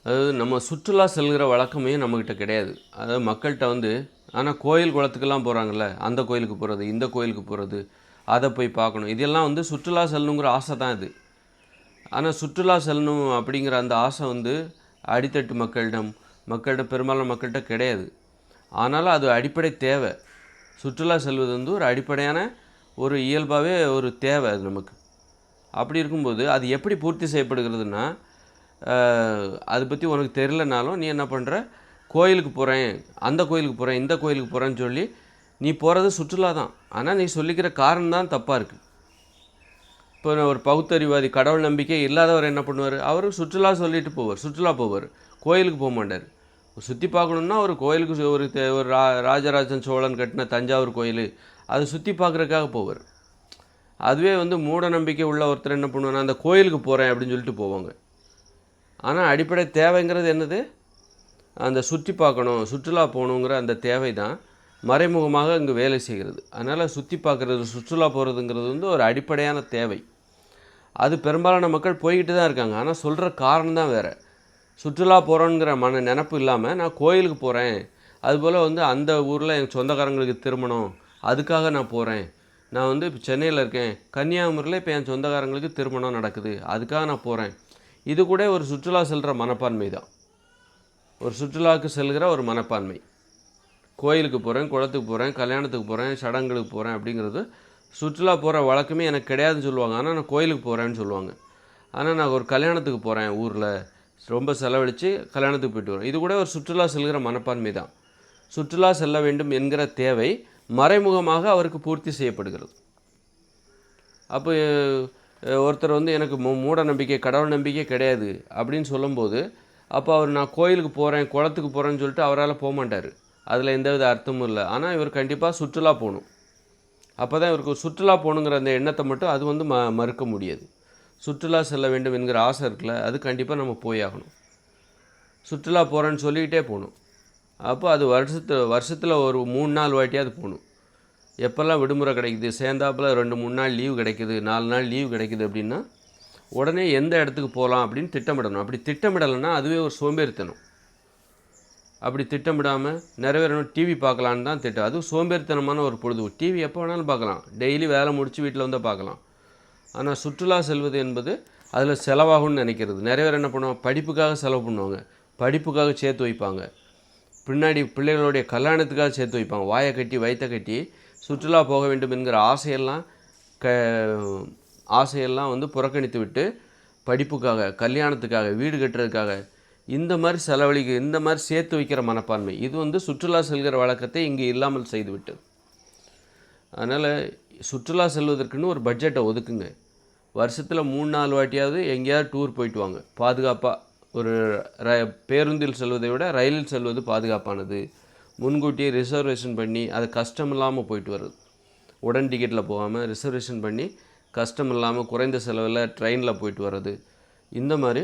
அதாவது நம்ம சுற்றுலா செல்கிற வழக்கமே நம்மக்கிட்ட கிடையாது. அதாவது மக்கள்கிட்ட ஆனால் கோயில் குளத்துக்கெல்லாம் போகிறாங்கல்ல, அந்த கோயிலுக்கு போகிறது, இந்த கோயிலுக்கு போகிறது, அதை போய் பார்க்கணும், இதெல்லாம் சுற்றுலா செல்லணுங்கிற ஆசை தான் இது. ஆனால் சுற்றுலா செல்லணும் அப்படிங்கிற அந்த ஆசை அடித்தட்டு மக்கள்கிட்ட பெரும்பாலான மக்கள்கிட்ட கிடையாது. ஆனாலும் அது அடிப்படை தேவை. சுற்றுலா செல்வது ஒரு அடிப்படையான ஒரு இயல்பாகவே ஒரு தேவை அது நமக்கு. அப்படி இருக்கும்போது அது எப்படி பூர்த்தி செய்யப்படுகிறதுனா, அதை பற்றி உனக்கு தெரிலனாலும் நீ என்ன பண்ணுற, கோயிலுக்கு போகிறேன், அந்த கோயிலுக்கு போகிறேன், இந்த கோயிலுக்கு போகிறேன்னு சொல்லி நீ போகிறது சுற்றுலா தான். ஆனால் நீ சொல்லிக்கிற காரணம் தான் தப்பாக இருக்குது. இப்போ ஒரு பகுத்தறிவாதி, கடவுள் நம்பிக்கை இல்லாதவர் என்ன பண்ணுவார், அவர் சுற்றுலா சொல்லிட்டு போவார், சுற்றுலா போவார், கோயிலுக்கு போக மாட்டார். சுற்றி பார்க்கணுன்னா ஒரு கோயிலுக்கு ஒரு ராஜராஜன் சோழன் கட்டின தஞ்சாவூர் கோயில், அதை சுற்றி பார்க்குறதுக்காக போவார். அதுவே மூட நம்பிக்கை உள்ள ஒருத்தர் என்ன பண்ணுவாங்கன்னா, அந்த கோயிலுக்கு போகிறேன் அப்படின்னு சொல்லிட்டு போவாங்க. ஆனால் அடிப்படை தேவைங்கிறது என்னது, அந்த சுற்றி பார்க்கணும், சுற்றுலா போகணுங்கிற அந்த தேவை தான் மறைமுகமாக இங்கே வேலை செய்கிறது. அதனால் சுற்றி பார்க்குறது, சுற்றுலா போகிறதுங்கிறது ஒரு அடிப்படையான தேவை. அது பெரும்பாலான மக்கள் போய்கிட்டு தான் இருக்காங்க. ஆனால் சொல்கிற காரணம் தான் வேறு. சுற்றுலா போகிறோங்கிற நினப்பு இல்லாமல் நான் கோயிலுக்கு போகிறேன், அதுபோல் அந்த ஊரில் என் சொந்தக்காரங்களுக்கு திருமணம், அதுக்காக நான் போகிறேன், நான் இப்போ சென்னையில் இருக்கேன், கன்னியாகுமரியில் இப்போ என் சொந்தக்காரங்களுக்கு திருமணம் நடக்குது, அதுக்காக நான் போகிறேன். இது கூட ஒரு சுற்றுலா செல்கிற மனப்பான்மை தான். ஒரு சுற்றுலாவுக்கு செல்கிற ஒரு மனப்பான்மை. கோயிலுக்கு போகிறேன், குளத்துக்கு போகிறேன், கல்யாணத்துக்கு போகிறேன், சடங்குகளுக்கு போகிறேன் அப்படிங்கிறது சுற்றுலா போகிற வழக்கமே எனக்கு கிடையாதுன்னு சொல்லுவாங்க. ஆனால் நான் கோயிலுக்கு போகிறேன்னு சொல்லுவாங்க. ஆனால் நான் ஒரு கல்யாணத்துக்கு போகிறேன், ஊரில் ரொம்ப செலவழித்து கல்யாணத்துக்கு போய்ட்டு வரேன், இது கூட ஒரு சுற்றுலா செல்கிற மனப்பான்மை தான். சுற்றுலா செல்ல வேண்டும் என்கிற தேவை மறைமுகமாக அவருக்கு பூர்த்தி செய்யப்படுகிறது. அப்போ ஒருத்தர் எனக்கு மூட நம்பிக்கை, கடவுள் நம்பிக்கை கிடையாது அப்படின்னு சொல்லும்போது, அப்போ அவர் நான் கோயிலுக்கு போகிறேன், குளத்துக்கு போகிறேன்னு சொல்லிட்டு அவரால் போக மாட்டார். அதில் எந்தவித அர்த்தமும் இல்லை. ஆனால் இவர் கண்டிப்பாக சுற்றுலா போகணும். அப்போ தான் இவருக்கு சுற்றுலா போகணுங்கிற அந்த எண்ணத்தை மட்டும் அது மறுக்க முடியாது. சுற்றுலா செல்ல வேண்டும் என்கிற ஆசை இருக்குல்ல, அது கண்டிப்பாக நம்ம போய் ஆகணும். சுற்றுலா போகிறேன்னு சொல்லிக்கிட்டே போகணும். அப்போ அது வருஷத்தில் ஒரு 3 நாள் வாட்டியாவது போகணும். எப்போல்லாம் விடுமுறை கிடைக்குது, சேர்ந்தாப்பில் 2-3 நாள் லீவு கிடைக்குது, 4 நாள் லீவு கிடைக்குது அப்படின்னா உடனே எந்த இடத்துக்கு போகலாம் அப்படின்னு திட்டமிடணும். அப்படி திட்டமிடலைன்னா அதுவே ஒரு சோம்பேறித்தனம். அப்படி திட்டமிடாமல் நிறைவேறணும், டிவி பார்க்கலான்னு தான் திட்டம். அதுவும் சோம்பேறித்தனமான ஒரு பொழுது. டிவி எப்போ வேணாலும் பார்க்கலாம், டெய்லி வேலை முடித்து வீட்டில் பார்க்கலாம். ஆனால் சுற்றுலா செல்வது என்பது அதில் செலவாகும்னு நினைக்கிறது. நிறைய பேர் என்ன பண்ணுவாங்க, படிப்புக்காக செலவு பண்ணுவாங்க, படிப்புக்காக சேர்த்து வைப்பாங்க, பின்னாடி பிள்ளைகளுடைய கல்யாணத்துக்காக சேர்த்து வைப்பாங்க. வாயை கட்டி வயிற்றை கட்டி சுற்றுலா போக வேண்டும் என்கிற ஆசையெல்லாம் புறக்கணித்து விட்டு படிப்புக்காக, கல்யாணத்துக்காக, வீடு கட்டுறதுக்காக இந்த மாதிரி சேர்த்து வைக்கிற மனப்பான்மை இது சுற்றுலா செல்கிற வழக்கத்தை இங்கே இல்லாமல் செய்துவிட்டு. அதனால் சுற்றுலா செல்வதற்குன்னு ஒரு பட்ஜெட்டை ஒதுக்குங்க. வருஷத்தில் 3-4 வாட்டியாவது எங்கேயாவது டூர் போயிட்டு வாங்க. பாதுகாப்பாக ஒரு பேருந்தில் செல்வதை விட ரயிலில் செல்வது பாதுகாப்பானது. முன்கூட்டியே ரிசர்வேஷன் பண்ணி அது கஷ்டம் இல்லாமல் போயிட்டு வருது. உடன் டிக்கெட்டில் போகாமல் ரிசர்வேஷன் பண்ணி கஷ்டம் இல்லாமல் குறைந்த செலவில் ட்ரெயினில் போயிட்டு வர்றது. இந்த மாதிரி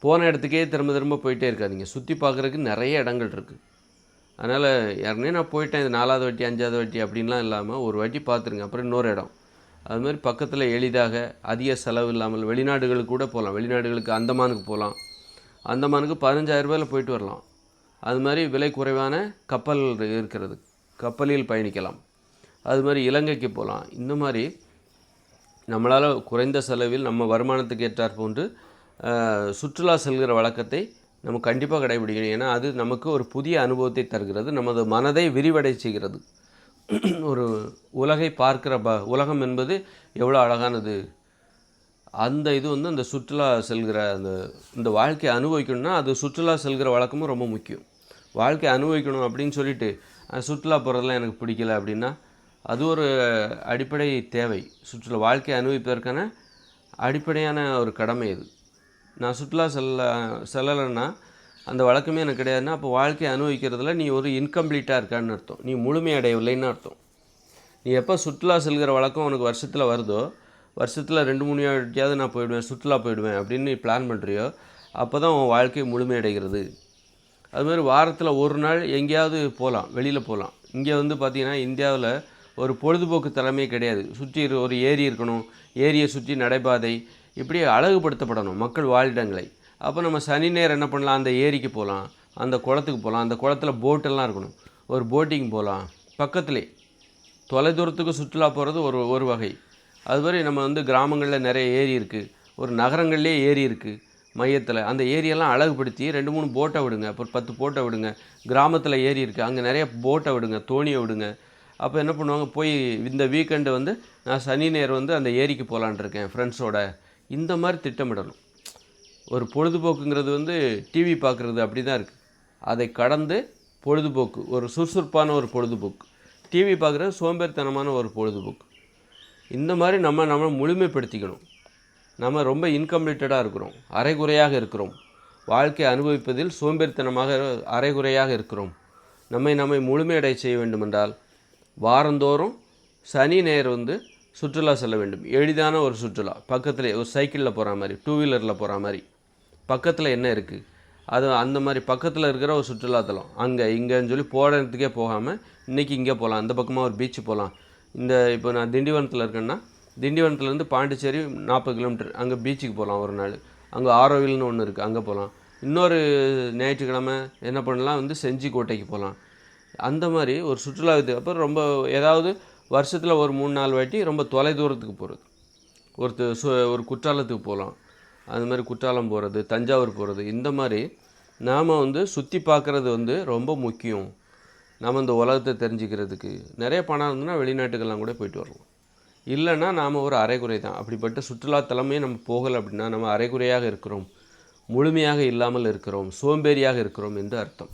போன இடத்துக்கே திரும்ப போயிட்டே இருக்காதிங்க. சுற்றி பார்க்குறதுக்கு நிறைய இடங்கள் இருக்குது. அதனால் யாருனே நான் போயிட்டேன், இது 4வது வாட்டி 5வது வாட்டி அப்படின்லாம் இல்லாமல் ஒரு வாட்டி பார்த்துருங்க, அப்புறம் இன்னொரு இடம். அதுமாதிரி பக்கத்தில் எளிதாக அதிக செலவு இல்லாமல் வெளிநாடுகளுக்கு கூட போகலாம். வெளிநாடுகளுக்கு அந்தமானுக்கு போகலாம். அந்தமானுக்கு 15,000 ரூபாயில் போயிட்டு வரலாம். அது மாதிரி விலை குறைவான கப்பல் இருக்கிறது, கப்பலில் பயணிக்கலாம். அது மாதிரி இலங்கைக்கு போகலாம். இந்த மாதிரி நம்மளால் குறைந்த செலவில் நம்ம வருமானத்துக்கு ஏற்றாற் போன்று சுற்றுலா செல்கிற வழக்கத்தை நம்ம கண்டிப்பாக கடைபிடிக்கணும். ஏன்னா அது நமக்கு ஒரு புதிய அனுபவத்தை தருகிறது, நமது மனதை விரிவடை செய்கிறது. ஒரு உலகை பார்க்கிற உலகம் என்பது எவ்வளோ அழகானது, அந்த இது அந்த சுற்றுலா செல்கிற இந்த வாழ்க்கையை அனுபவிக்கணும்னா அது சுற்றுலா செல்கிற வழக்கமும் ரொம்ப முக்கியம். வாழ்க்கையை அனுபவிக்கணும் அப்படின்னு சொல்லிட்டு சுற்றுலா போகிறதெல்லாம் எனக்கு பிடிக்கல அப்படின்னா அது ஒரு அடிப்படை தேவை. வாழ்க்கையை அனுபவிப்பதற்கான அடிப்படையான ஒரு கடமை இது. நான் சுற்றுலா செல்லலைன்னா அந்த வழக்கமே எனக்கு கிடையாதுன்னா அப்போ வாழ்க்கையை அனுபவிக்கிறதுல நீ ஒரு இன்கம்ப்ளீட்டாக இருக்கான்னு அர்த்தம், நீ முழுமையடையவில்லைன்னு அர்த்தம். நீ எப்போ சுற்றுலா செல்கிற வழக்கம் உனக்கு வருஷத்தில் வருதோ, வருஷத்தில் 2-3 வாட்டியாவது நான் போயிடுவேன், சுற்றுலா போயிடுவேன் அப்படின்னு நீ பிளான் பண்ணுறியோ, அப்போ தான் உன் வாழ்க்கை முழுமையடைகிறது. அதுமாதிரி வாரத்தில் ஒரு நாள் எங்கேயாவது போகலாம், வெளியில் போகலாம். இங்கே பார்த்திங்கன்னா இந்தியாவில் ஒரு பொழுதுபோக்கு தலைமையே கிடையாது. சுற்றி ஒரு ஏரி இருக்கணும், ஏரியை சுற்றி நடைபாதை, இப்படி அழகுபடுத்தப்படணும் மக்கள் வாழிடங்களை. அப்போ நம்ம சனி ஞாயிறு என்ன பண்ணலாம், அந்த ஏரிக்கு போகலாம், அந்த குளத்துக்கு போகலாம், அந்த குளத்தில் போட்டெல்லாம் இருக்கணும், ஒரு போட்டிங் போகலாம். பக்கத்துலேயே தொலைதூரத்துக்கு சுற்றுலா போகிறது ஒரு வகை. அதுமாதிரி நம்ம வந்து கிராமங்களில் நிறைய ஏரி இருக்குது, ஒரு நகரங்கள்லேயே ஏரி இருக்குது மையத்தில். அந்த ஏரியெல்லாம் அழகுபடுத்தி 2-3 போட்டை விடுங்க, அப்புறம் 10 போட்டை விடுங்க. கிராமத்தில் ஏரி இருக்குது, அங்கே நிறைய போட்டை விடுங்க, தோணியை விடுங்க. அப்போ என்ன பண்ணுவாங்க, போய் இந்த வீக்கெண்டு வந்து நான் சனி ஞாயிறு வந்து அந்த ஏரிக்கு போகலான் இருக்கேன் ஃப்ரெண்ட்ஸோட. இந்த மாதிரி திட்டமிடணும். ஒரு பொழுதுபோக்குங்கிறது வந்து டிவி பார்க்குறது அப்படி தான் இருக்குது. அதை கடந்து பொழுதுபோக்கு, ஒரு சுறுசுறுப்பான ஒரு பொழுதுபோக்கு. டிவி பார்க்குறது சோம்பேறித்தனமான ஒரு பொழுதுபோக்கு. இந்த மாதிரி நம்ம முழுமைப்படுத்திக்கணும். நம்ம ரொம்ப இன்கம்ப்ளீட்டடாக இருக்கிறோம், அரைகுறையாக இருக்கிறோம். வாழ்க்கை அனுபவிப்பதில் சோம்பேறித்தனமாக அரைகுறையாக இருக்கிறோம். நம்மை முழுமையடை செய்ய வேண்டுமென்றால் வாரந்தோறும் சனி ஞாயிறு வந்து சுற்றுலா செல்ல வேண்டும். எளிதான ஒரு சுற்றுலா, பக்கத்தில் ஒரு சைக்கிளில் போகிற மாதிரி, 2 வீலரில் போகிற மாதிரி. பக்கத்தில் என்ன இருக்குது, அது அந்த மாதிரி பக்கத்தில் இருக்கிற ஒரு சுற்றுலாத்தலம். அங்கே இங்கேன்னு சொல்லி போகிறதுக்கே போகாமல் இன்றைக்கி இங்கே போகலாம், அந்த பக்கமாக ஒரு பீச்சு போகலாம். இப்போ நான் திண்டிவனத்தில் இருக்கேன்னா, திண்டிவனத்துலேருந்து பாண்டிச்சேரி 40 கிலோமீட்டர், அங்கே பீச்சுக்கு போகலாம் ஒரு நாள். அங்கே ஆரோவில்னு ஒன்று இருக்குது, அங்கே போகலாம். இன்னொரு ஞாயிற்றுக்கிழமை என்ன பண்ணலாம், வந்து செஞ்சிக்கோட்டைக்கு போகலாம். அந்த மாதிரி ஒரு சுற்றுலா இது. அப்புறம் ரொம்ப ஏதாவது வருஷத்தில் ஒரு 3-4 வாட்டி ரொம்ப தொலைதூரத்துக்கு போகிறது. ஒரு குற்றாலத்துக்கு போகலாம், அது மாதிரி குற்றாலம் போகிறது, தஞ்சாவூர் போகிறது. இந்த மாதிரி நாம் வந்து சுற்றி பார்க்குறது வந்து ரொம்ப முக்கியம். நாம் இந்த உலகத்தை தெரிஞ்சுக்கிறதுக்கு நிறைய பணம் இருந்ததுன்னா வெளிநாட்டுக்கெல்லாம் கூட போயிட்டு வரலாம். இல்லைன்னா நாம் ஒரு அரைகுறை தான். அப்படிப்பட்ட சுற்றுலாத்தலமே நம்ம போகலை அப்படின்னா நம்ம அரைகுறையாக இருக்கிறோம், முழுமையாக இல்லாமல் இருக்கிறோம், சோம்பேறியாக இருக்கிறோம் என்று அர்த்தம்.